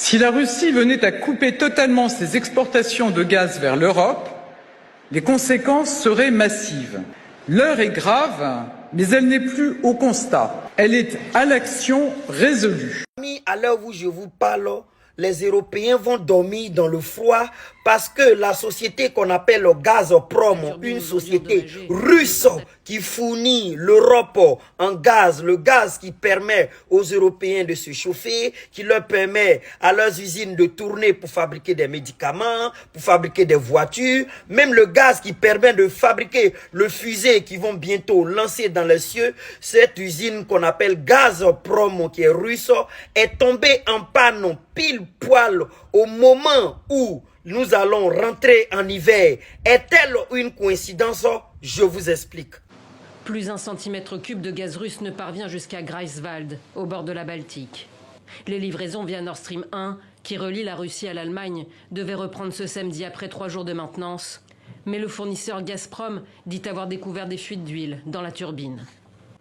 Si la Russie venait à couper totalement ses exportations de gaz vers l'Europe, les conséquences seraient massives. L'heure est grave, mais elle n'est plus au constat. Elle est à l'action résolue. À l'heure où je vous parle, les Européens vont dormir dans le froid parce que la société qu'on appelle Gazprom, une société russe qui fournit l'Europe en gaz, le gaz qui permet aux Européens de se chauffer, qui leur permet à leurs usines de tourner pour fabriquer des médicaments, pour fabriquer des voitures, même le gaz qui permet de fabriquer le fusée qu'ils vont bientôt lancer dans les cieux. Cette usine qu'on appelle Gazprom, qui est russe, est tombée en panne pile poil au moment où nous allons rentrer en hiver. Est-elle une coïncidence? Je vous explique. Plus 1 cm3 de gaz russe ne parvient jusqu'à Greifswald, au bord de la Baltique. Les livraisons via Nord Stream 1, qui relie la Russie à l'Allemagne, devaient reprendre ce samedi après 3 jours de maintenance. Mais le fournisseur Gazprom dit avoir découvert des fuites d'huile dans la turbine.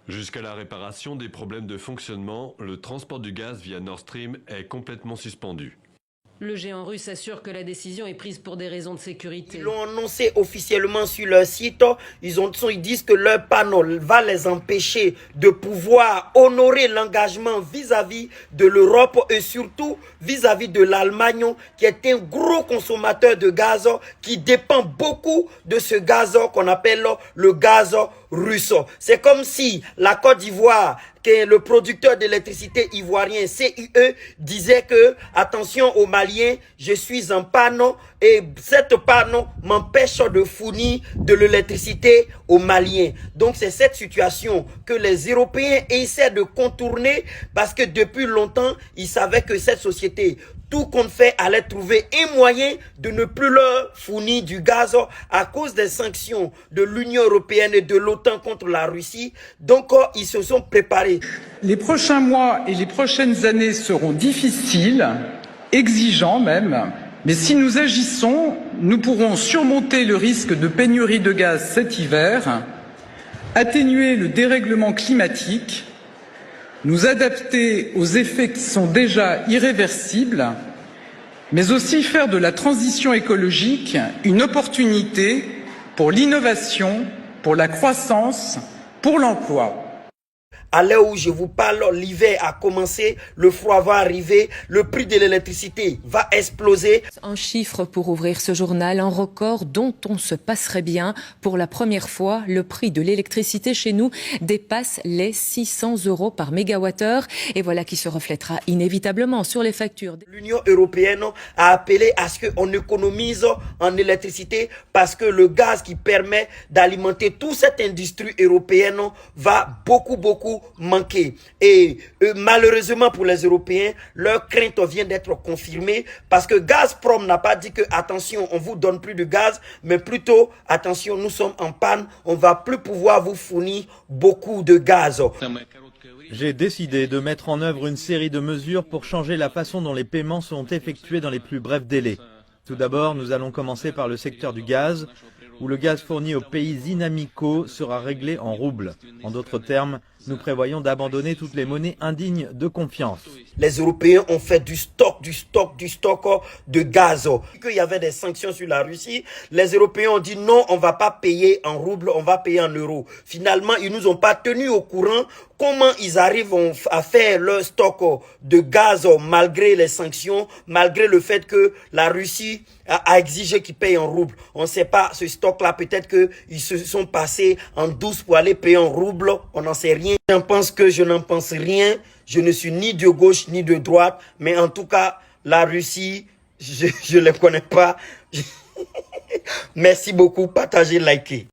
Jusqu'à la réparation des problèmes de fonctionnement, le transport du gaz via Nord Stream est complètement suspendu. Le géant russe assure que la décision est prise pour des raisons de sécurité. Ils l'ont annoncé officiellement sur leur site. Ils disent que leur panneau va les empêcher de pouvoir honorer l'engagement vis-à-vis de l'Europe et surtout vis-à-vis de l'Allemagne qui est un gros consommateur de gaz qui dépend beaucoup de ce gaz qu'on appelle le gaz russe. C'est comme si la Côte d'Ivoire, que le producteur d'électricité ivoirien CIE disait que attention aux Maliens, je suis en panne et cette panne m'empêche de fournir de l'électricité aux Maliens. Donc c'est cette situation que les Européens essaient de contourner parce que depuis longtemps, ils savaient que cette société, tout compte fait, allait trouver un moyen de ne plus leur fournir du gaz à cause des sanctions de l'Union européenne et de l'OTAN contre la Russie. Donc, ils se sont préparés. Les prochains mois et les prochaines années seront difficiles, exigeants même, mais si nous agissons, nous pourrons surmonter le risque de pénurie de gaz cet hiver, atténuer le dérèglement climatique, nous adapter aux effets qui sont déjà irréversibles, mais aussi faire de la transition écologique une opportunité pour l'innovation, pour la croissance, pour l'emploi. À l'heure où je vous parle, l'hiver a commencé, le froid va arriver, le prix de l'électricité va exploser. Un chiffre pour ouvrir ce journal, un record dont on se passerait bien. Pour la première fois, le prix de l'électricité chez nous dépasse les 600 € par mégawattheure. Et voilà qui se reflètera inévitablement sur les factures. L'Union européenne a appelé à ce qu'on économise en électricité parce que le gaz qui permet d'alimenter toute cette industrie européenne va beaucoup manquer. Et malheureusement pour les Européens, leur crainte vient d'être confirmée parce que Gazprom n'a pas dit que attention, on vous donne plus de gaz, mais plutôt attention, nous sommes en panne, on va plus pouvoir vous fournir beaucoup de gaz. J'ai décidé de mettre en œuvre une série de mesures pour changer la façon dont les paiements sont effectués dans les plus brefs délais. Tout d'abord, nous allons commencer par le secteur du gaz, où le gaz fourni aux pays inamicaux sera réglé en roubles. En d'autres termes, nous prévoyons d'abandonner toutes les monnaies indignes de confiance. Les Européens ont fait du stock de gaz. Qu'il y avait des sanctions sur la Russie, les Européens ont dit non, on ne va pas payer en roubles, on va payer en euros. Finalement, ils ne nous ont pas tenus au courant comment ils arrivent à faire leur stock de gaz malgré les sanctions, malgré le fait que la Russie a exigé qu'ils payent en roubles. On ne sait pas ce stock-là, peut-être qu'ils se sont passés en douce pour aller payer en roubles, on n'en sait rien. J'en pense que je n'en pense rien. Je ne suis ni de gauche ni de droite. Mais en tout cas, la Russie, je ne les connais pas. Merci beaucoup. Partagez, likez.